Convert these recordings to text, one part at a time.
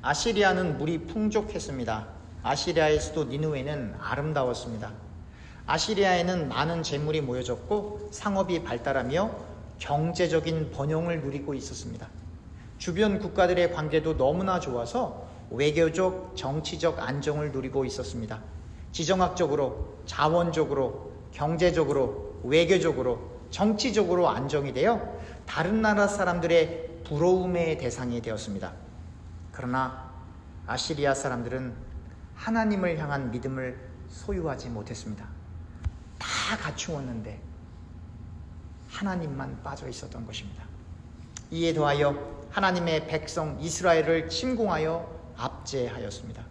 아시리아는 물이 풍족했습니다. 아시리아의 수도 니느웨는 아름다웠습니다. 아시리아에는 많은 재물이 모여졌고 상업이 발달하며 경제적인 번영을 누리고 있었습니다. 주변 국가들의 관계도 너무나 좋아서 외교적, 정치적 안정을 누리고 있었습니다. 지정학적으로, 자원적으로, 경제적으로, 외교적으로, 정치적으로 안정이 되어 다른 나라 사람들의 부러움의 대상이 되었습니다. 그러나 아시리아 사람들은 하나님을 향한 믿음을 소유하지 못했습니다. 다 갖추었는데 하나님만 빠져 있었던 것입니다. 이에 더하여 하나님의 백성 이스라엘을 침공하여 압제하였습니다.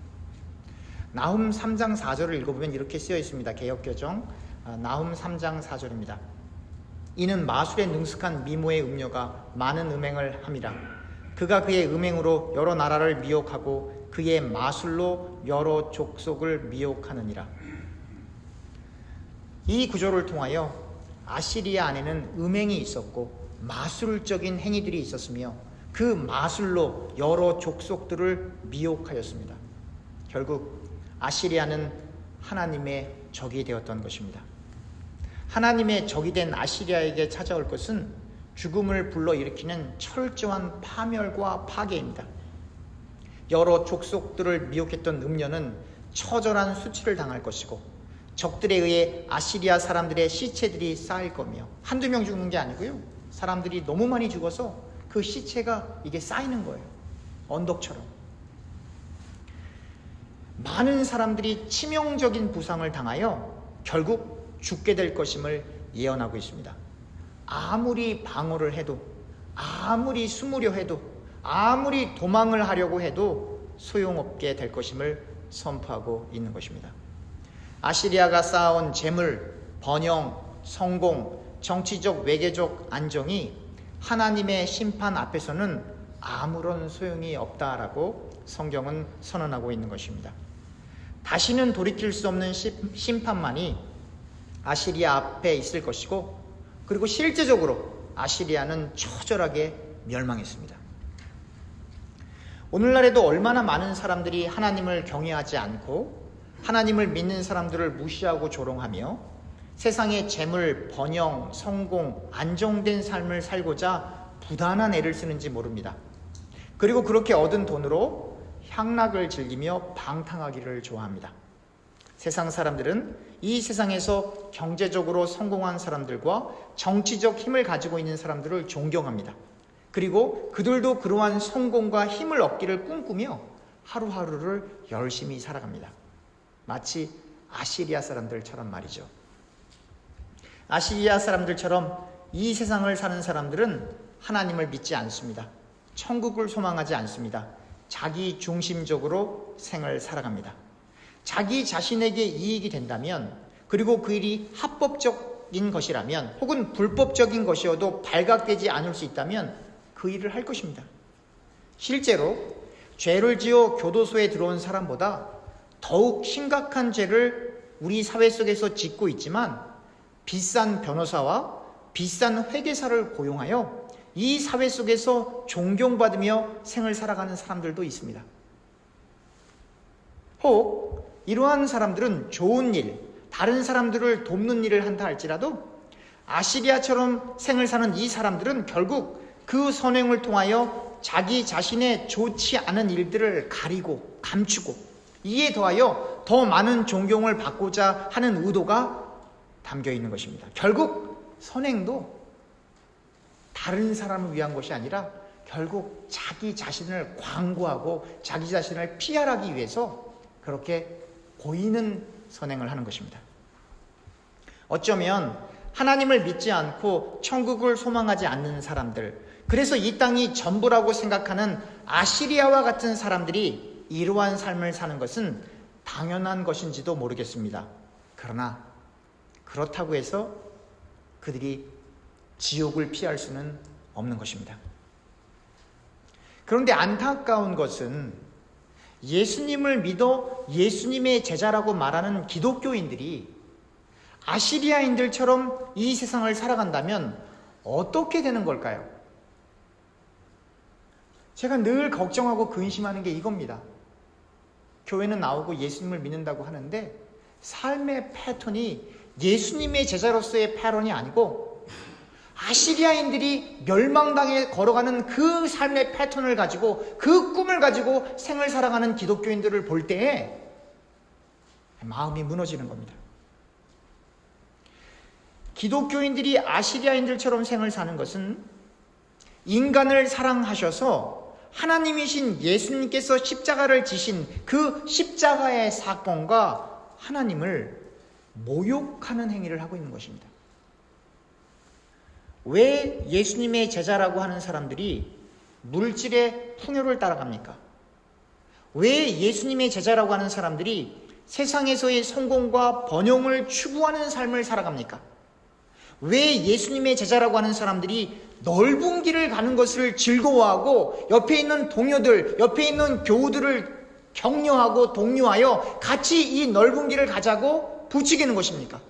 나훔 3장 4절을 읽어보면 이렇게 쓰여 있습니다. 개역개정 나훔 3장 4절입니다. 이는 마술에 능숙한 미모의 음녀가 많은 음행을 함이라. 그가 그의 음행으로 여러 나라를 미혹하고 그의 마술로 여러 족속을 미혹하느니라. 이 구조를 통하여 아시리아 안에는 음행이 있었고 마술적인 행위들이 있었으며 그 마술로 여러 족속들을 미혹하였습니다. 결국 아시리아는 하나님의 적이 되었던 것입니다. 하나님의 적이 된 아시리아에게 찾아올 것은 죽음을 불러일으키는 철저한 파멸과 파괴입니다. 여러 족속들을 미혹했던 음녀는 처절한 수치를 당할 것이고 적들에 의해 아시리아 사람들의 시체들이 쌓일 거며 한두 명 죽는 게 아니고요. 사람들이 너무 많이 죽어서 그 시체가 이게 쌓이는 거예요. 언덕처럼. 많은 사람들이 치명적인 부상을 당하여 결국 죽게 될 것임을 예언하고 있습니다. 아무리 방어를 해도, 아무리 숨으려 해도, 아무리 도망을 하려고 해도 소용없게 될 것임을 선포하고 있는 것입니다. 아시리아가 쌓아온 재물, 번영, 성공, 정치적, 외교적 안정이 하나님의 심판 앞에서는 아무런 소용이 없다라고 성경은 선언하고 있는 것입니다. 다시는 돌이킬 수 없는 심판만이 아시리아 앞에 있을 것이고, 그리고 실제적으로 아시리아는 처절하게 멸망했습니다. 오늘날에도 얼마나 많은 사람들이 하나님을 경외하지 않고 하나님을 믿는 사람들을 무시하고 조롱하며 세상의 재물, 번영, 성공, 안정된 삶을 살고자 부단한 애를 쓰는지 모릅니다. 그리고 그렇게 얻은 돈으로 향락을 즐기며 방탕하기를 좋아합니다. 세상 사람들은 이 세상에서 경제적으로 성공한 사람들과 정치적 힘을 가지고 있는 사람들을 존경합니다. 그리고 그들도 그러한 성공과 힘을 얻기를 꿈꾸며 하루하루를 열심히 살아갑니다. 마치 아시리아 사람들처럼 말이죠. 아시리아 사람들처럼 이 세상을 사는 사람들은 하나님을 믿지 않습니다. 천국을 소망하지 않습니다. 자기 중심적으로 생을 살아갑니다. 자기 자신에게 이익이 된다면, 그리고 그 일이 합법적인 것이라면, 혹은 불법적인 것이어도 발각되지 않을 수 있다면 그 일을 할 것입니다. 실제로 죄를 지어 교도소에 들어온 사람보다 더욱 심각한 죄를 우리 사회 속에서 짓고 있지만 비싼 변호사와 비싼 회계사를 고용하여 이 사회 속에서 존경받으며 생을 살아가는 사람들도 있습니다. 혹 이러한 사람들은 좋은 일, 다른 사람들을 돕는 일을 한다 할지라도 아시리아처럼 생을 사는 이 사람들은 결국 그 선행을 통하여 자기 자신의 좋지 않은 일들을 가리고 감추고, 이에 더하여 더 많은 존경을 받고자 하는 의도가 담겨 있는 것입니다. 결국 선행도 다른 사람을 위한 것이 아니라 결국 자기 자신을 광고하고 자기 자신을 PR하기 위해서 그렇게 보이는 선행을 하는 것입니다. 어쩌면 하나님을 믿지 않고 천국을 소망하지 않는 사람들, 그래서 이 땅이 전부라고 생각하는 아시리아와 같은 사람들이 이러한 삶을 사는 것은 당연한 것인지도 모르겠습니다. 그러나 그렇다고 해서 그들이 지옥을 피할 수는 없는 것입니다. 그런데 안타까운 것은 예수님을 믿어 예수님의 제자라고 말하는 기독교인들이 아시리아인들처럼 이 세상을 살아간다면 어떻게 되는 걸까요? 제가 늘 걱정하고 근심하는 게 이겁니다. 교회는 나오고 예수님을 믿는다고 하는데 삶의 패턴이 예수님의 제자로서의 패턴이 아니고 아시리아인들이 멸망당에 걸어가는 그 삶의 패턴을 가지고 그 꿈을 가지고 생을 살아가는 기독교인들을 볼 때에 마음이 무너지는 겁니다. 기독교인들이 아시리아인들처럼 생을 사는 것은 인간을 사랑하셔서 하나님이신 예수님께서 십자가를 지신 그 십자가의 사건과 하나님을 모욕하는 행위를 하고 있는 것입니다. 왜 예수님의 제자라고 하는 사람들이 물질의 풍요를 따라갑니까? 왜 예수님의 제자라고 하는 사람들이 세상에서의 성공과 번영을 추구하는 삶을 살아갑니까? 왜 예수님의 제자라고 하는 사람들이 넓은 길을 가는 것을 즐거워하고 옆에 있는 동료들, 옆에 있는 교우들을 격려하고 독려하여 같이 이 넓은 길을 가자고 부추기는 것입니까?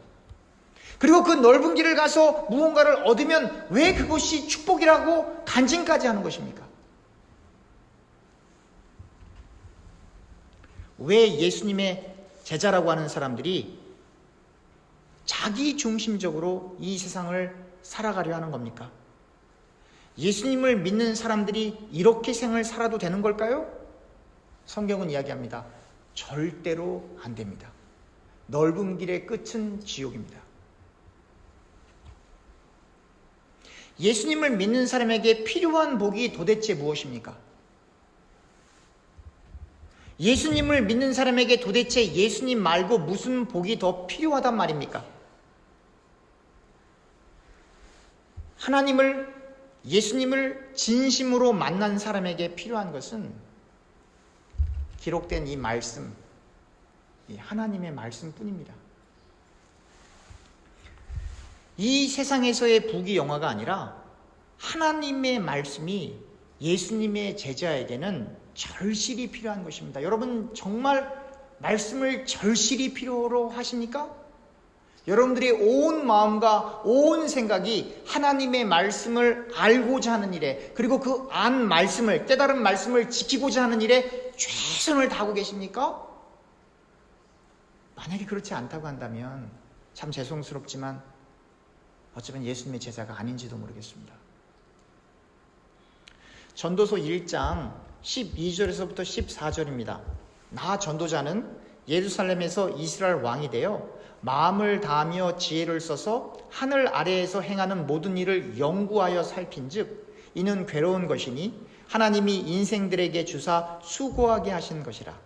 그리고 그 넓은 길을 가서 무언가를 얻으면 왜 그것이 축복이라고 간증까지 하는 것입니까? 왜 예수님의 제자라고 하는 사람들이 자기 중심적으로 이 세상을 살아가려 하는 겁니까? 예수님을 믿는 사람들이 이렇게 생을 살아도 되는 걸까요? 성경은 이야기합니다. 절대로 안 됩니다. 넓은 길의 끝은 지옥입니다. 예수님을 믿는 사람에게 필요한 복이 도대체 무엇입니까? 예수님을 믿는 사람에게 도대체 예수님 말고 무슨 복이 더 필요하단 말입니까? 하나님을, 예수님을 진심으로 만난 사람에게 필요한 것은 기록된 이 말씀, 이 하나님의 말씀뿐입니다. 이 세상에서의 부귀영화가 아니라 하나님의 말씀이 예수님의 제자에게는 절실히 필요한 것입니다. 여러분 정말 말씀을 절실히 필요로 하십니까? 여러분들의 온 마음과 온 생각이 하나님의 말씀을 알고자 하는 일에, 그리고 그 안 말씀을, 깨달은 말씀을 지키고자 하는 일에 최선을 다하고 계십니까? 만약에 그렇지 않다고 한다면 참 죄송스럽지만 어쩌면 예수님의 제자가 아닌지도 모르겠습니다. 전도서 1장 12절에서부터 14절입니다. 나 전도자는 예루살렘에서 이스라엘 왕이 되어 마음을 다하며 지혜를 써서 하늘 아래에서 행하는 모든 일을 연구하여 살핀즉 이는 괴로운 것이니 하나님이 인생들에게 주사 수고하게 하신 것이라.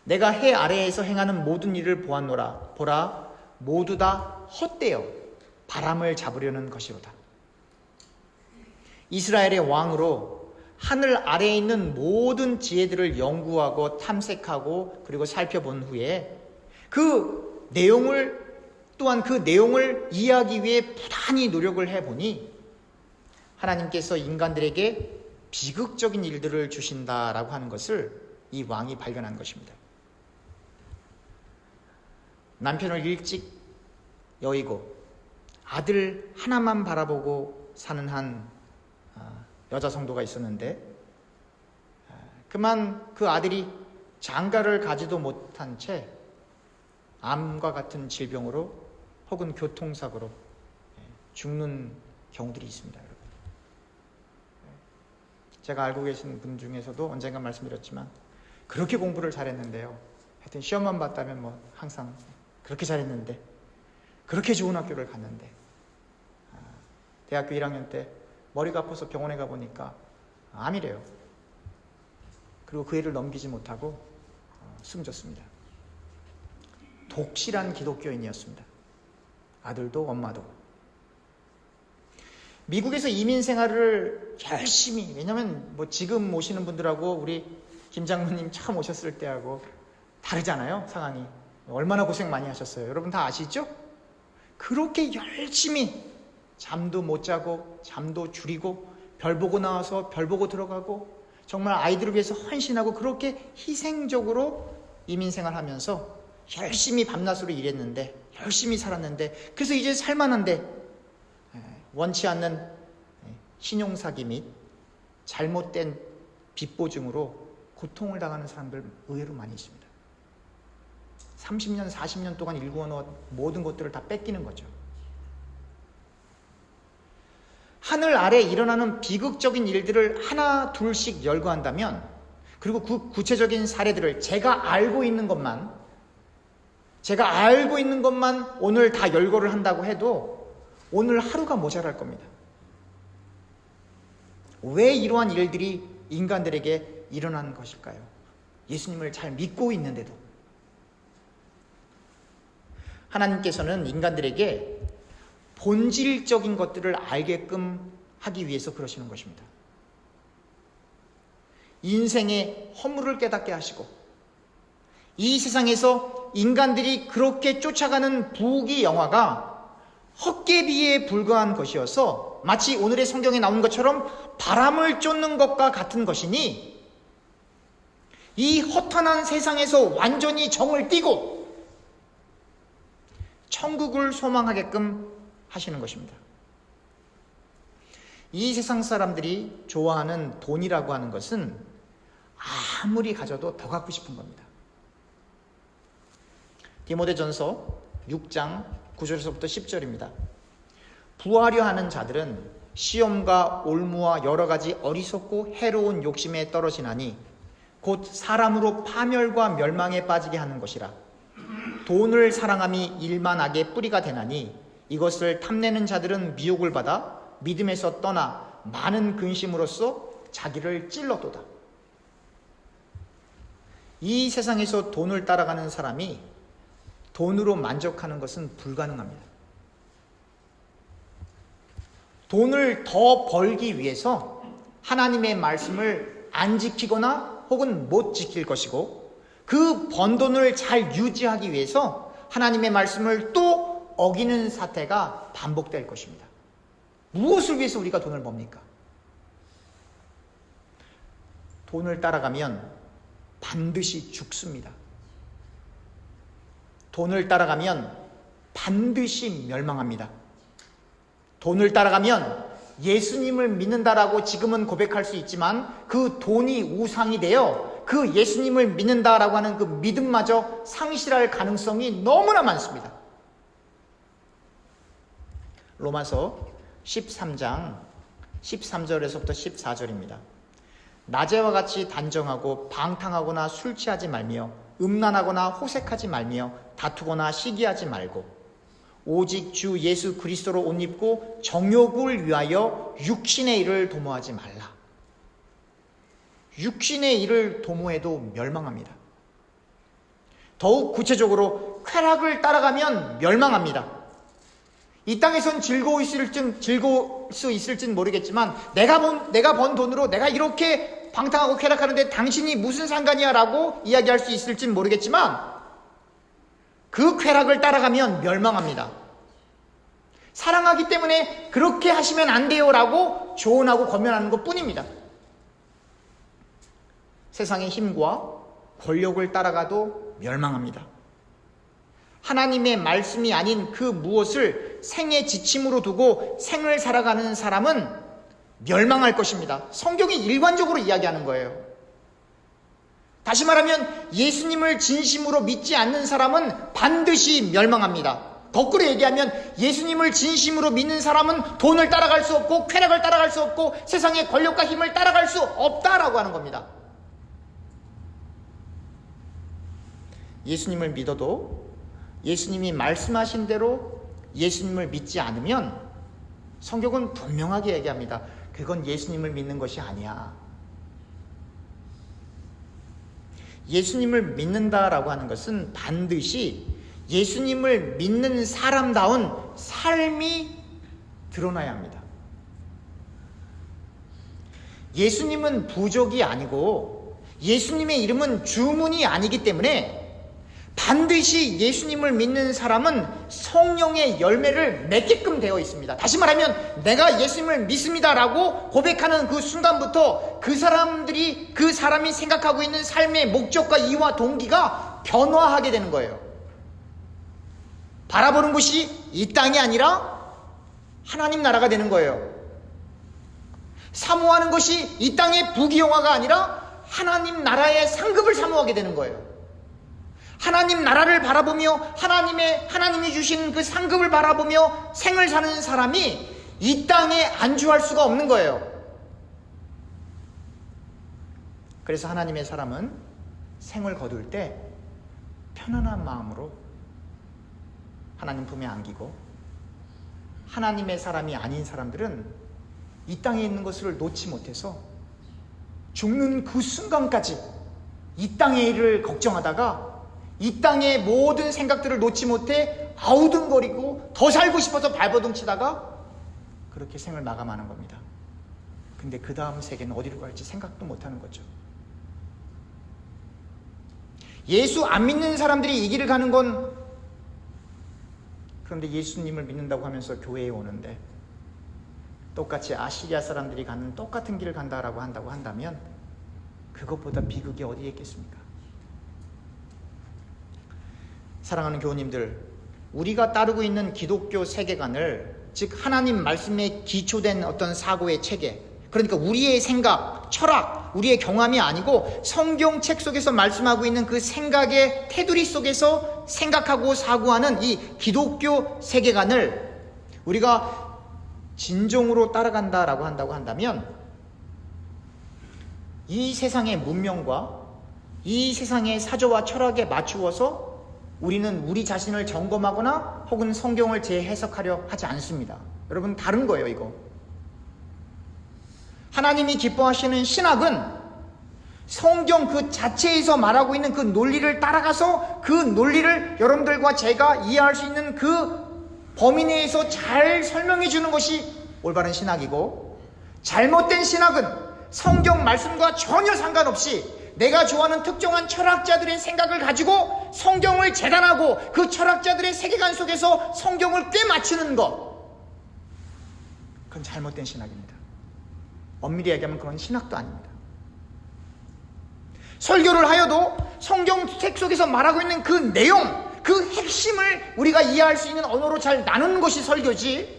내가 해 아래에서 행하는 모든 일을 보았노라. 보라, 모두 다 헛되어 바람을 잡으려는 것이로다. 이스라엘의 왕으로 하늘 아래에 있는 모든 지혜들을 연구하고 탐색하고 그리고 살펴본 후에 그 내용을, 또한 그 내용을 이해하기 위해 부단히 노력을 해보니 하나님께서 인간들에게 비극적인 일들을 주신다라고 하는 것을 이 왕이 발견한 것입니다. 남편을 일찍 여의고 아들 하나만 바라보고 사는 한 여자 성도가 있었는데, 그만 그 아들이 장가를 가지도 못한 채 암과 같은 질병으로 혹은 교통사고로 죽는 경우들이 있습니다. 여러분. 제가 알고 계신 분 중에서도 언젠가 말씀드렸지만 그렇게 공부를 잘했는데요, 하여튼 시험만 봤다면 뭐 항상 그렇게 잘했는데, 그렇게 좋은 학교를 갔는데 대학교 1학년 때 머리가 아파서 병원에 가보니까 암이래요. 그리고 그 애를 넘기지 못하고 숨졌습니다. 독실한 기독교인이었습니다. 아들도 엄마도. 미국에서 이민 생활을 열심히, 왜냐면 뭐 지금 오시는 분들하고 우리 김 장로님 처음 오셨을 때하고 다르잖아요, 상황이. 얼마나 고생 많이 하셨어요. 여러분 다 아시죠? 그렇게 열심히 잠도 못 자고 잠도 줄이고 별 보고 나와서 별 보고 들어가고 정말 아이들을 위해서 헌신하고 그렇게 희생적으로 이민생활하면서 열심히 밤낮으로 일했는데, 열심히 살았는데, 그래서 이제 살만한데 원치 않는 신용사기 및 잘못된 빚보증으로 고통을 당하는 사람들 의외로 많이 있습니다. 30년, 40년 동안 일구어놓은 모든 것들을 다 뺏기는 거죠. 하늘 아래 일어나는 비극적인 일들을 하나 둘씩 열거한다면, 그리고 그 구체적인 사례들을 제가 알고 있는 것만 오늘 다 열거를 한다고 해도 오늘 하루가 모자랄 겁니다. 왜 이러한 일들이 인간들에게 일어나는 것일까요? 예수님을 잘 믿고 있는데도. 하나님께서는 인간들에게 본질적인 것들을 알게끔 하기 위해서 그러시는 것입니다. 인생의 허물을 깨닫게 하시고, 이 세상에서 인간들이 그렇게 쫓아가는 부귀 영화가 헛개비에 불과한 것이어서 마치 오늘의 성경에 나온 것처럼 바람을 쫓는 것과 같은 것이니, 이 허탄한 세상에서 완전히 정을 띠고 천국을 소망하게끔 하시는 것입니다. 이 세상 사람들이 좋아하는 돈이라고 하는 것은 아무리 가져도 더 갖고 싶은 겁니다. 디모데전서 6장 9절에서부터 10절입니다. 부하려 하는 자들은 시험과 올무와 여러 가지 어리석고 해로운 욕심에 떨어지나니 곧 사람으로 파멸과 멸망에 빠지게 하는 것이라. 돈을 사랑함이 일만 악의 뿌리가 되나니 이것을 탐내는 자들은 미혹을 받아 믿음에서 떠나 많은 근심으로써 자기를 찔러도다. 이 세상에서 돈을 따라가는 사람이 돈으로 만족하는 것은 불가능합니다. 돈을 더 벌기 위해서 하나님의 말씀을 안 지키거나 혹은 못 지킬 것이고, 그 번 돈을 잘 유지하기 위해서 하나님의 말씀을 또 어기는 사태가 반복될 것입니다. 무엇을 위해서 우리가 돈을 법니까? 돈을 따라가면 반드시 죽습니다. 돈을 따라가면 반드시 멸망합니다. 돈을 따라가면 예수님을 믿는다라고 지금은 고백할 수 있지만 그 돈이 우상이 되어 그 예수님을 믿는다라고 하는 그 믿음마저 상실할 가능성이 너무나 많습니다. 로마서 13장 13절에서부터 14절입니다. 낮에와 같이 단정하고 방탕하거나 술 취하지 말며 음란하거나 호색하지 말며 다투거나 시기하지 말고 오직 주 예수 그리스도로 옷 입고 정욕을 위하여 육신의 일을 도모하지 말라. 육신의 일을 도모해도 멸망합니다. 더욱 구체적으로 쾌락을 따라가면 멸망합니다. 이 땅에선 즐거울 수 있을진 모르겠지만 내가 번 돈으로 내가 이렇게 방탕하고 쾌락하는데 당신이 무슨 상관이야 라고 이야기할 수 있을진 모르겠지만 그 쾌락을 따라가면 멸망합니다. 사랑하기 때문에 그렇게 하시면 안 돼요 라고 조언하고 권면하는 것 뿐입니다. 세상의 힘과 권력을 따라가도 멸망합니다. 하나님의 말씀이 아닌 그 무엇을 생의 지침으로 두고 생을 살아가는 사람은 멸망할 것입니다. 성경이 일관적으로 이야기하는 거예요. 다시 말하면 예수님을 진심으로 믿지 않는 사람은 반드시 멸망합니다. 거꾸로 얘기하면 예수님을 진심으로 믿는 사람은 돈을 따라갈 수 없고 쾌락을 따라갈 수 없고 세상의 권력과 힘을 따라갈 수 없다라고 하는 겁니다. 예수님을 믿어도 예수님이 말씀하신 대로 예수님을 믿지 않으면 성경은 분명하게 얘기합니다. 그건 예수님을 믿는 것이 아니야. 예수님을 믿는다라고 하는 것은 반드시 예수님을 믿는 사람다운 삶이 드러나야 합니다. 예수님은 부족이 아니고 예수님의 이름은 주문이 아니기 때문에 반드시 예수님을 믿는 사람은 성령의 열매를 맺게끔 되어 있습니다. 다시 말하면 내가 예수님을 믿습니다라고 고백하는 그 순간부터 그 사람이 생각하고 있는 삶의 목적과 이유와 동기가 변화하게 되는 거예요. 바라보는 곳이 이 땅이 아니라 하나님 나라가 되는 거예요. 사모하는 것이 이 땅의 부귀영화가 아니라 하나님 나라의 상급을 사모하게 되는 거예요. 하나님 나라를 바라보며 하나님이 주신 그 상급을 바라보며 생을 사는 사람이 이 땅에 안주할 수가 없는 거예요. 그래서 하나님의 사람은 생을 거둘 때 편안한 마음으로 하나님 품에 안기고, 하나님의 사람이 아닌 사람들은 이 땅에 있는 것을 놓지 못해서 죽는 그 순간까지 이 땅의 일을 걱정하다가 이 땅의 모든 생각들을 놓지 못해 아우등거리고 더 살고 싶어서 발버둥 치다가 그렇게 생을 마감하는 겁니다. 근데 그 다음 세계는 어디로 갈지 생각도 못하는 거죠. 예수 안 믿는 사람들이 이 길을 가는 건, 그런데 예수님을 믿는다고 하면서 교회에 오는데 똑같이 아시리아 사람들이 가는 똑같은 길을 간다라고 한다면 그것보다 비극이 어디에 있겠습니까? 사랑하는 교우님들, 우리가 따르고 있는 기독교 세계관을, 즉 하나님 말씀에 기초된 어떤 사고의 체계, 그러니까 우리의 생각, 철학, 우리의 경험이 아니고 성경책 속에서 말씀하고 있는 그 생각의 테두리 속에서 생각하고 사고하는 이 기독교 세계관을 우리가 진정으로 따라간다라고 한다면 이 세상의 문명과 이 세상의 사조와 철학에 맞추어서 우리는 우리 자신을 점검하거나 혹은 성경을 재해석하려 하지 않습니다. 여러분, 다른 거예요, 이거. 하나님이 기뻐하시는 신학은 성경 그 자체에서 말하고 있는 그 논리를 따라가서 그 논리를 여러분들과 제가 이해할 수 있는 그 범위 내에서 잘 설명해 주는 것이 올바른 신학이고, 잘못된 신학은 성경 말씀과 전혀 상관없이 내가 좋아하는 특정한 철학자들의 생각을 가지고 성경을 재단하고 그 철학자들의 세계관 속에서 성경을 꿰맞추는 것, 그건 잘못된 신학입니다. 엄밀히 얘기하면 그건 신학도 아닙니다. 설교를 하여도 성경책 속에서 말하고 있는 그 내용, 그 핵심을 우리가 이해할 수 있는 언어로 잘 나누는 것이 설교지,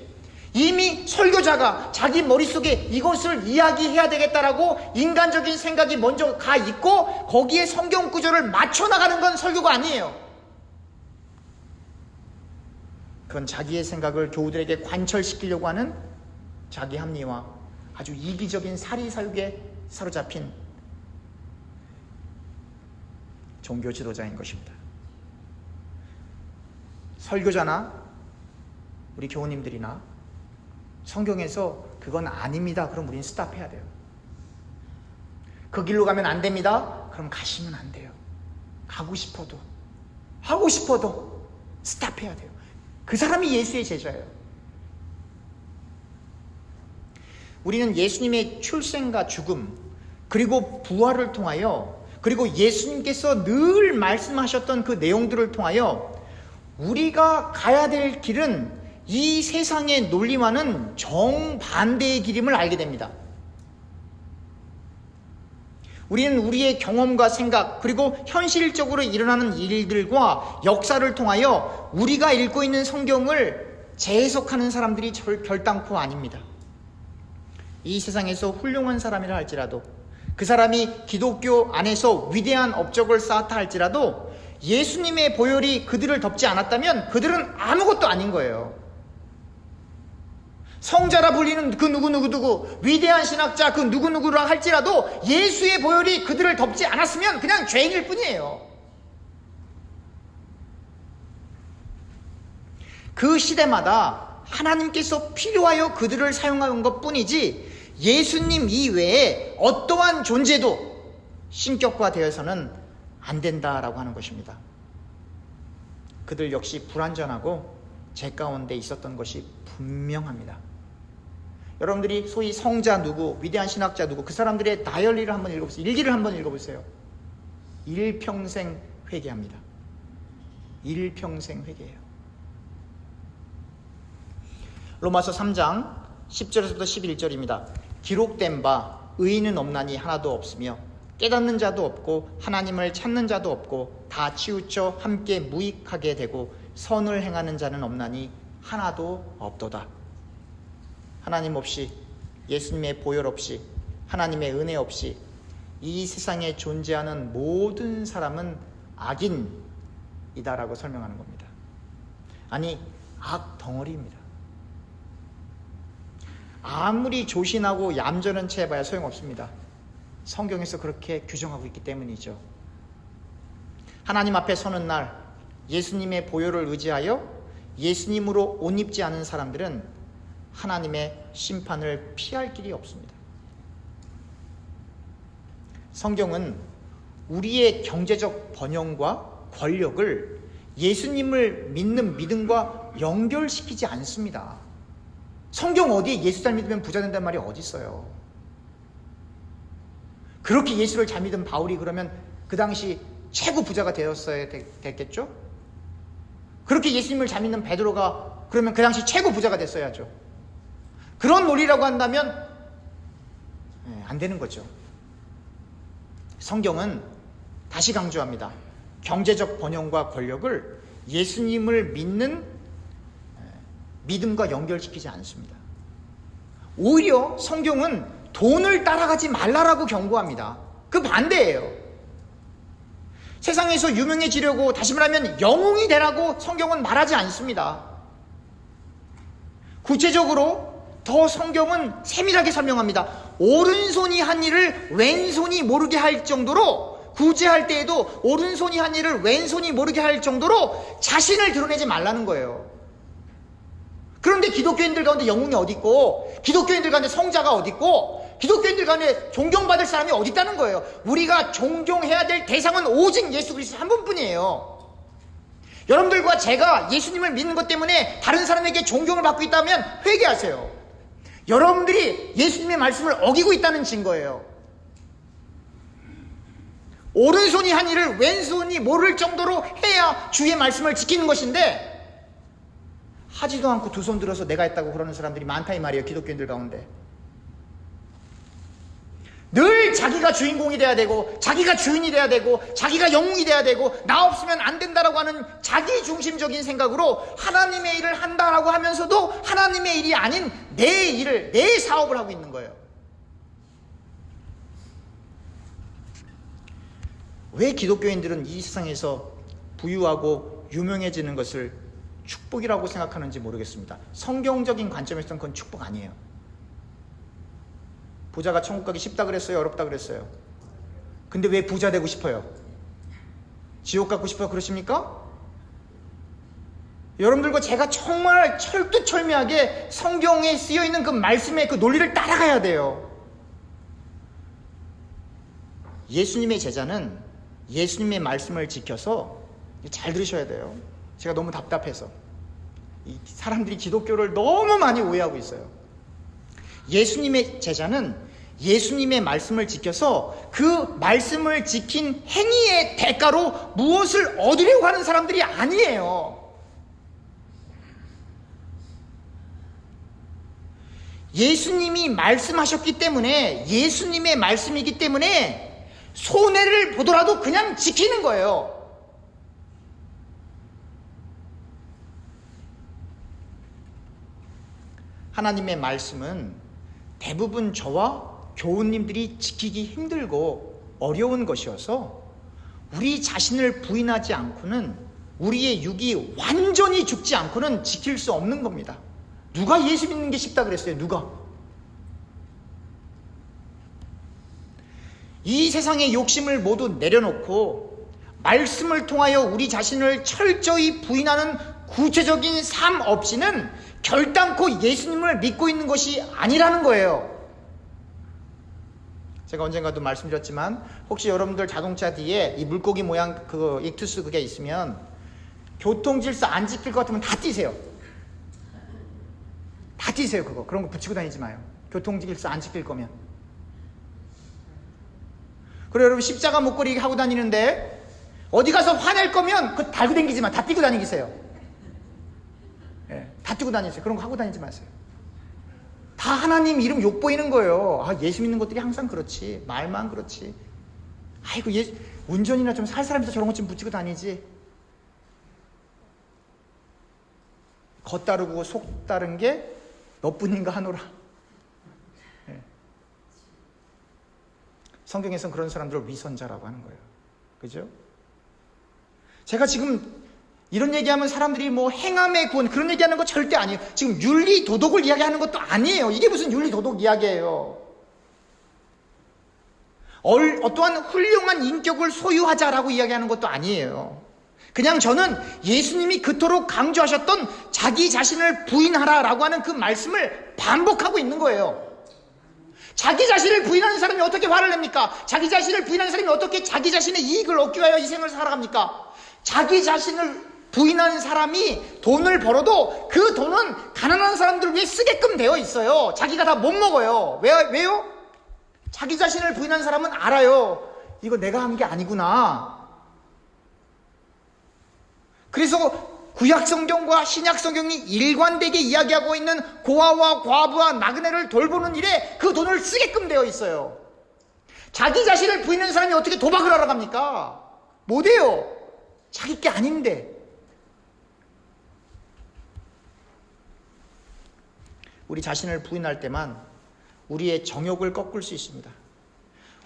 이미 설교자가 자기 머릿속에 이것을 이야기해야 되겠다라고 인간적인 생각이 먼저 가 있고 거기에 성경 구조를 맞춰 나가는 건 설교가 아니에요. 그건 자기의 생각을 교우들에게 관철시키려고 하는 자기 합리화, 아주 이기적인 사리사욕에 사로잡힌 종교 지도자인 것입니다. 설교자나 우리 교우님들이나 성경에서 그건 아닙니다, 그럼 우리는 스탑해야 돼요. 그 길로 가면 안 됩니다, 그럼 가시면 안 돼요. 가고 싶어도 하고 싶어도 스탑해야 돼요. 그 사람이 예수의 제자예요. 우리는 예수님의 출생과 죽음 그리고 부활을 통하여, 그리고 예수님께서 늘 말씀하셨던 그 내용들을 통하여 우리가 가야 될 길은 이 세상의 논리와는 정반대의 길임을 알게 됩니다. 우리는 우리의 경험과 생각 그리고 현실적으로 일어나는 일들과 역사를 통하여 우리가 읽고 있는 성경을 재해석하는 사람들이 결단코 아닙니다. 이 세상에서 훌륭한 사람이라 할지라도, 그 사람이 기독교 안에서 위대한 업적을 쌓았다 할지라도 예수님의 보혈이 그들을 덮지 않았다면 그들은 아무것도 아닌 거예요. 성자라 불리는 그 누구 위대한 신학자 그 누구누구라 할지라도 예수의 보혈이 그들을 덮지 않았으면 그냥 죄인일 뿐이에요. 그 시대마다 하나님께서 필요하여 그들을 사용한 것 뿐이지 예수님 이외에 어떠한 존재도 신격화되어서는 안 된다라고 하는 것입니다. 그들 역시 불완전하고 죄 가운데 있었던 것이 분명합니다. 여러분들이 소위 성자 누구, 위대한 신학자 누구, 그 사람들의 다이어리를 한번 읽어보세요. 일기를 한번 읽어보세요. 일평생 회개합니다. 일평생 회개해요. 로마서 3장 10절에서부터 11절입니다. 기록된 바 의인은 없나니 하나도 없으며 깨닫는 자도 없고 하나님을 찾는 자도 없고 다 치우쳐 함께 무익하게 되고 선을 행하는 자는 없나니 하나도 없도다. 하나님 없이 예수님의 보혈 없이, 하나님의 은혜 없이 이 세상에 존재하는 모든 사람은 악인이다라고 설명하는 겁니다. 아니, 악 덩어리입니다. 아무리 조신하고 얌전한 채 해봐야 소용없습니다. 성경에서 그렇게 규정하고 있기 때문이죠. 하나님 앞에 서는 날 예수님의 보혈을 의지하여 예수님으로 옷 입지 않은 사람들은 하나님의 심판을 피할 길이 없습니다. 성경은 우리의 경제적 번영과 권력을 예수님을 믿는 믿음과 연결시키지 않습니다. 성경 어디에 예수 잘 믿으면 부자 된다는 말이 어디 있어요? 그렇게 예수를 잘 믿은 바울이 그러면 그 당시 최고 부자가 되었어야 됐겠죠? 그렇게 예수님을 잘 믿는 베드로가 그러면 그 당시 최고 부자가 됐어야죠. 그런 논리라고 한다면 안 되는 거죠. 성경은 다시 강조합니다. 경제적 번영과 권력을 예수님을 믿는 믿음과 연결시키지 않습니다. 오히려 성경은 돈을 따라가지 말라라고 경고합니다. 그 반대예요. 세상에서 유명해지려고, 다시 말하면 영웅이 되라고 성경은 말하지 않습니다. 구체적으로 더 성경은 세밀하게 설명합니다. 오른손이 한 일을 왼손이 모르게 할 정도로, 구제할 때에도 오른손이 한 일을 왼손이 모르게 할 정도로 자신을 드러내지 말라는 거예요. 그런데 기독교인들 가운데 영웅이 어디 있고, 기독교인들 가운데 성자가 어디 있고, 기독교인들 가운데 존경받을 사람이 어디 있다는 거예요. 우리가 존경해야 될 대상은 오직 예수 그리스도 한 분뿐이에요. 여러분들과 제가 예수님을 믿는 것 때문에 다른 사람에게 존경을 받고 있다면 회개하세요. 여러분들이 예수님의 말씀을 어기고 있다는 증거예요. 오른손이 한 일을 왼손이 모를 정도로 해야 주의 말씀을 지키는 것인데, 하지도 않고 두 손 들어서 내가 했다고 그러는 사람들이 많다 이 말이에요. 기독교인들 가운데 늘 자기가 주인공이 돼야 되고, 자기가 주인이 돼야 되고, 자기가 영웅이 돼야 되고, 나 없으면 안 된다라고 하는 자기 중심적인 생각으로 하나님의 일을 한다라고 하면서도 하나님의 일이 아닌 내 일을, 내 사업을 하고 있는 거예요. 왜 기독교인들은 이 세상에서 부유하고 유명해지는 것을 축복이라고 생각하는지 모르겠습니다. 성경적인 관점에서는 그건 축복 아니에요. 부자가 천국 가기 쉽다 그랬어요? 어렵다 그랬어요? 근데 왜 부자 되고 싶어요? 지옥 가고 싶어요? 그러십니까? 여러분들과 제가 정말 철두철미하게 성경에 쓰여있는 그 말씀의 그 논리를 따라가야 돼요. 예수님의 제자는 예수님의 말씀을 지켜서, 잘 들으셔야 돼요. 제가 너무 답답해서 이 사람들이 기독교를 너무 많이 오해하고 있어요. 예수님의 제자는 예수님의 말씀을 지켜서 그 말씀을 지킨 행위의 대가로 무엇을 얻으려고 하는 사람들이 아니에요. 예수님이 말씀하셨기 때문에, 예수님의 말씀이기 때문에 손해를 보더라도 그냥 지키는 거예요. 하나님의 말씀은 대부분 저와 교우님들이 지키기 힘들고 어려운 것이어서 우리 자신을 부인하지 않고는, 우리의 육이 완전히 죽지 않고는 지킬 수 없는 겁니다. 누가 예수 믿는 게 쉽다 그랬어요? 누가? 이 세상의 욕심을 모두 내려놓고 말씀을 통하여 우리 자신을 철저히 부인하는 구체적인 삶 없이는 결단코 예수님을 믿고 있는 것이 아니라는 거예요. 제가 언젠가도 말씀드렸지만, 혹시 여러분들 자동차 뒤에 이 물고기 모양 그 익투스 그게 있으면 교통질서 안 지킬 것 같으면 다 띄세요. 다 띄세요. 그런 거 붙이고 다니지 마요. 교통질서 안 지킬 거면. 그리고 여러분 십자가 목걸이 하고 다니는데 어디 가서 화낼 거면 그거 달고 다니지 마. 다 띄고 다니세요. 다 띄고 다니세요. 그런 거 하고 다니지 마세요. 다 하나님 이름 욕보이는 거예요. 예수 믿는 것들이 항상 그렇지. 말만 그렇지. 아이고, 운전이나 좀 살 사람이서 저런 것 좀 붙이고 다니지. 겉다르고 속 다른 게 너뿐인가 하노라. 성경에서는 그런 사람들을 위선자라고 하는 거예요. 그죠? 제가 지금 이런 얘기하면 사람들이 뭐 행함의 구원 그런 얘기하는 거 절대 아니에요. 지금 윤리 도덕을 이야기하는 것도 아니에요. 이게 무슨 윤리 도덕 이야기예요. 어떠한 훌륭한 인격을 소유하자라고 이야기하는 것도 아니에요. 그냥 저는 예수님이 그토록 강조하셨던 자기 자신을 부인하라라고 하는 그 말씀을 반복하고 있는 거예요. 자기 자신을 부인하는 사람이 어떻게 화를 냅니까? 자기 자신을 부인하는 사람이 어떻게 자기 자신의 이익을 얻기 위하여 이 생을 살아갑니까? 자기 자신을 부인하는 사람이 돈을 벌어도 그 돈은 가난한 사람들을 위해 쓰게끔 되어 있어요. 자기가 다 못 먹어요. 왜요? 자기 자신을 부인하는 사람은 알아요. 이거 내가 한 게 아니구나. 그래서 구약 성경과 신약 성경이 일관되게 이야기하고 있는 고아와 과부와 나그네를 돌보는 일에 그 돈을 쓰게끔 되어 있어요. 자기 자신을 부인하는 사람이 어떻게 도박을 하러 갑니까? 못해요. 자기 게 아닌데. 우리 자신을 부인할 때만 우리의 정욕을 꺾을 수 있습니다.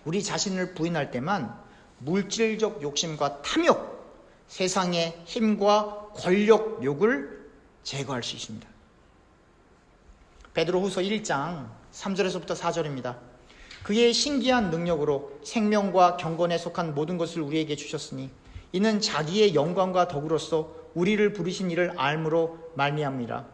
우리 자신을 부인할 때만 물질적 욕심과 탐욕, 세상의 힘과 권력욕을 제거할 수 있습니다. 베드로후서 1장 3절에서부터 4절입니다. 그의 신기한 능력으로 생명과 경건에 속한 모든 것을 우리에게 주셨으니 이는 자기의 영광과 덕으로서 우리를 부르신 이를 알므로 말미암니라.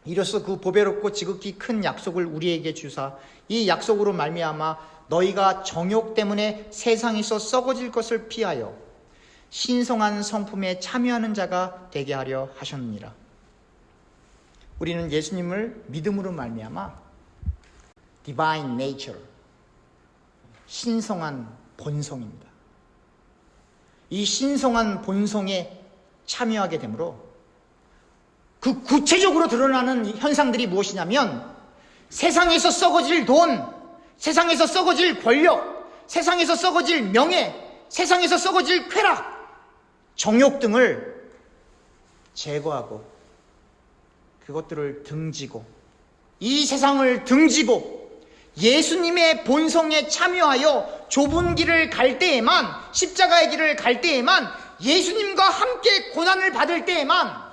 이로써 그 보배롭고 지극히 큰 약속을 우리에게 주사 이 약속으로 말미암아 너희가 정욕 때문에 세상에서 썩어질 것을 피하여 신성한 성품에 참여하는 자가 되게 하려 하셨느니라. 우리는 예수님을 믿음으로 말미암아 divine nature, 신성한 본성입니다. 이 신성한 본성에 참여하게 되므로 그 구체적으로 드러나는 현상들이 무엇이냐면 세상에서 썩어질 돈, 세상에서 썩어질 권력, 세상에서 썩어질 명예, 세상에서 썩어질 쾌락, 정욕 등을 제거하고 그것들을 등지고 이 세상을 등지고 예수님의 본성에 참여하여 좁은 길을 갈 때에만, 십자가의 길을 갈 때에만, 예수님과 함께 고난을 받을 때에만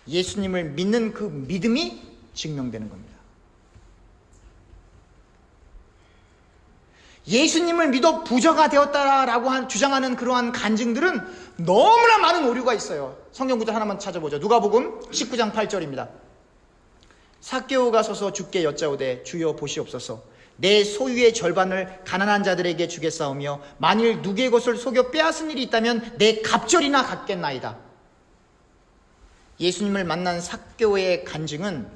예수님을 믿는 그 믿음이 증명되는 겁니다. 예수님을 믿어 부자가 되었다라고 주장하는 그러한 간증들은 너무나 많은 오류가 있어요. 성경 구절 하나만 찾아보죠. 누가복음 19장 8절입니다. 삭개오가 서서 주께 여짜오되 주여 보시옵소서 내 소유의 절반을 가난한 자들에게 주겠사오며 만일 누구의 것을 속여 빼앗은 일이 있다면 내 갑절이나 갚겠나이다. 예수님을 만난 삭개오의 간증은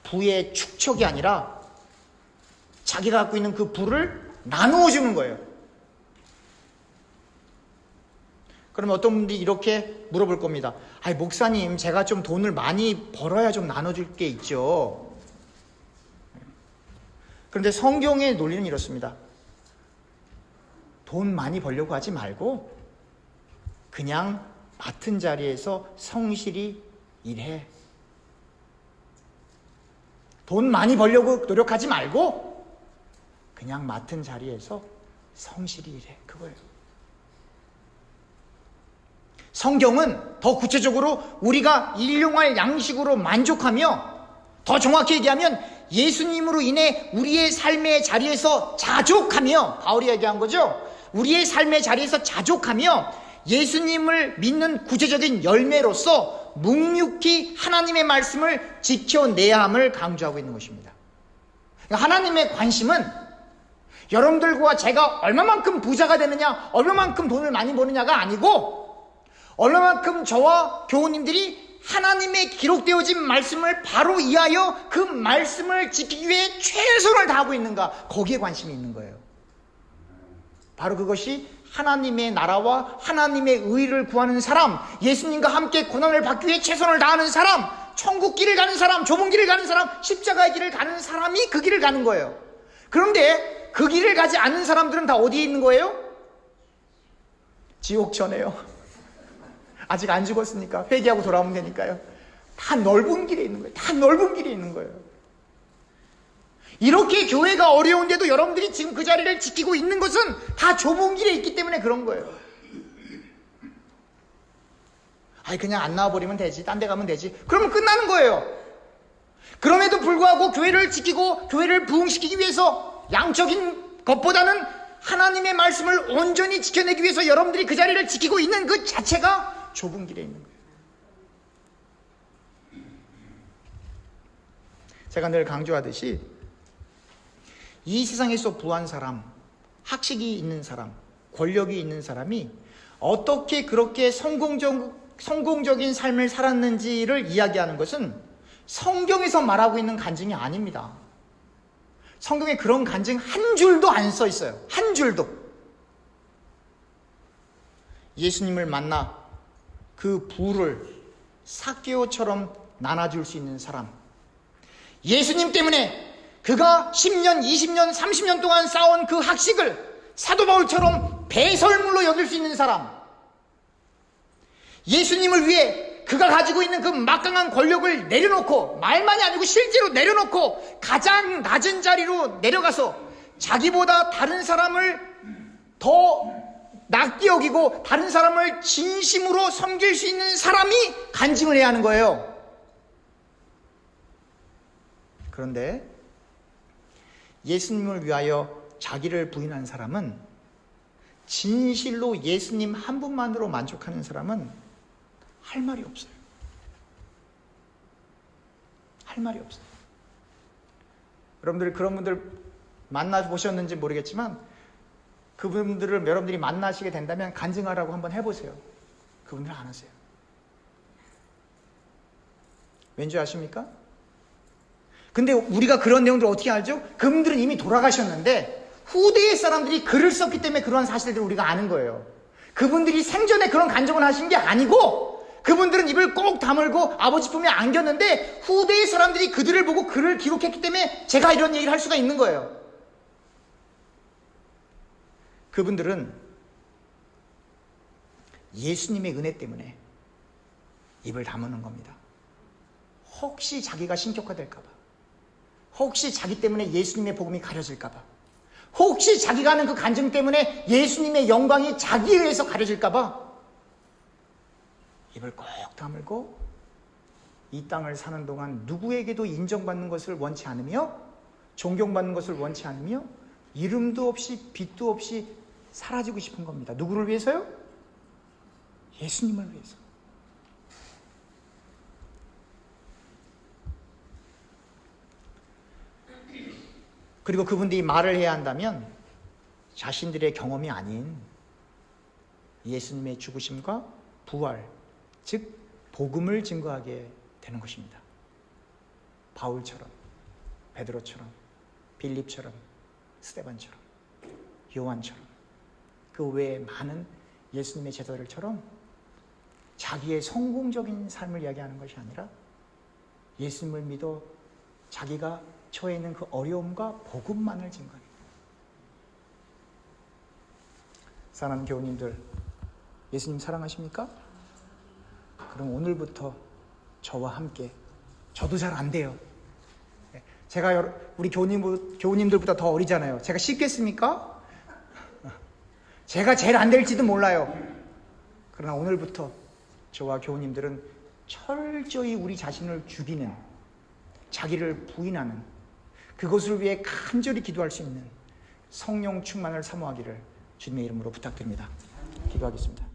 부의 축척이 아니라 자기가 갖고 있는 그 부를 나누어 주는 거예요. 그러면 어떤 분들이 이렇게 물어볼 겁니다. 아이 목사님, 제가 좀 돈을 많이 벌어야 좀 나눠줄 게 있죠. 그런데 성경의 논리는 이렇습니다. 돈 많이 벌려고 하지 말고 그냥 맡은 자리에서 성실히 일해. 돈 많이 벌려고 노력하지 말고 그냥 맡은 자리에서 성실히 일해. 그거예요. 성경은 더 구체적으로 우리가 일용할 양식으로 만족하며, 더 정확히 얘기하면 예수님으로 인해 우리의 삶의 자리에서 자족하며, 바울이 얘기한 거죠. 우리의 삶의 자리에서 자족하며 예수님을 믿는 구체적인 열매로서 묵묵히 하나님의 말씀을 지켜내야 함을 강조하고 있는 것입니다. 하나님의 관심은 여러분들과 제가 얼마만큼 부자가 되느냐, 얼마만큼 돈을 많이 버느냐가 아니고 얼마만큼 저와 교우님들이 하나님의 기록되어진 말씀을 바로 이해하여 그 말씀을 지키기 위해 최선을 다하고 있는가, 거기에 관심이 있는 거예요. 바로 그것이 하나님의 나라와 하나님의 의를 구하는 사람, 예수님과 함께 고난을 받기 위해 최선을 다하는 사람, 천국 길을 가는 사람, 좁은 길을 가는 사람, 십자가의 길을 가는 사람이 그 길을 가는 거예요. 그런데 그 길을 가지 않는 사람들은 다 어디에 있는 거예요? 지옥 전에요. 아직 안 죽었으니까 회개하고 돌아오면 되니까요. 다 넓은 길에 있는 거예요. 다 넓은 길에 있는 거예요. 이렇게 교회가 어려운데도 여러분들이 지금 그 자리를 지키고 있는 것은 다 좁은 길에 있기 때문에 그런 거예요. 아이, 그냥 안 나와버리면 되지, 딴 데 가면 되지, 그러면 끝나는 거예요. 그럼에도 불구하고 교회를 지키고 교회를 부흥시키기 위해서 양적인 것보다는 하나님의 말씀을 온전히 지켜내기 위해서 여러분들이 그 자리를 지키고 있는 그 자체가 좁은 길에 있는 거예요. 제가 늘 강조하듯이 이 세상에서 부한 사람, 학식이 있는 사람, 권력이 있는 사람이 어떻게 그렇게 성공적인 삶을 살았는지를 이야기하는 것은 성경에서 말하고 있는 간증이 아닙니다. 성경에 그런 간증 한 줄도 안 써 있어요. 한 줄도. 예수님을 만나 그 부를 삭개오처럼 나눠줄 수 있는 사람, 예수님 때문에 그가 10년, 20년, 30년 동안 쌓아온 그 학식을 사도 바울처럼 배설물로 여길 수 있는 사람, 예수님을 위해 그가 가지고 있는 그 막강한 권력을 내려놓고, 말만이 아니고 실제로 내려놓고 가장 낮은 자리로 내려가서 자기보다 다른 사람을 더 낮게 여기고 다른 사람을 진심으로 섬길 수 있는 사람이 간증을 해야 하는 거예요. 그런데 예수님을 위하여 자기를 부인한 사람은, 진실로 예수님 한 분만으로 만족하는 사람은 할 말이 없어요. 할 말이 없어요. 여러분들 그런 분들 만나보셨는지 모르겠지만 그분들을 여러분들이 만나시게 된다면 간증하라고 한번 해보세요. 그분들 안 하세요. 왠지 아십니까? 근데 우리가 그런 내용들을 어떻게 알죠? 그분들은 이미 돌아가셨는데 후대의 사람들이 글을 썼기 때문에 그런 사실들을 우리가 아는 거예요. 그분들이 생전에 그런 간증을 하신 게 아니고 그분들은 입을 꼭 다물고 아버지 품에 안겼는데 후대의 사람들이 그들을 보고 글을 기록했기 때문에 제가 이런 얘기를 할 수가 있는 거예요. 그분들은 예수님의 은혜 때문에 입을 다무는 겁니다. 혹시 자기가 신격화될까 봐, 혹시 자기 때문에 예수님의 복음이 가려질까 봐, 혹시 자기가 하는 그 간증 때문에 예수님의 영광이 자기에 의해서 가려질까 봐 입을 꼭 다물고 이 땅을 사는 동안 누구에게도 인정받는 것을 원치 않으며 존경받는 것을 원치 않으며 이름도 없이 빛도 없이 사라지고 싶은 겁니다. 누구를 위해서요? 예수님을 위해서. 그리고 그분들이 말을 해야 한다면 자신들의 경험이 아닌 예수님의 죽으심과 부활, 즉 복음을 증거하게 되는 것입니다. 바울처럼, 베드로처럼, 빌립처럼, 스데반처럼, 요한처럼, 그 외에 많은 예수님의 제자들처럼 자기의 성공적인 삶을 이야기하는 것이 아니라 예수님을 믿어 자기가 처해 있는 그 어려움과 복음만을 증거하는 거예요. 사랑하는 교우님들, 예수님 사랑하십니까? 그럼 오늘부터 저와 함께, 저도 잘 안 돼요. 제가 우리 교우님들보다 더 어리잖아요. 제가 쉽겠습니까? 제가 제일 안 될지도 몰라요. 그러나 오늘부터 저와 교우님들은 철저히 우리 자신을 죽이는, 자기를 부인하는, 그것을 위해 간절히 기도할 수 있는 성령 충만을 사모하기를 주님의 이름으로 부탁드립니다. 기도하겠습니다.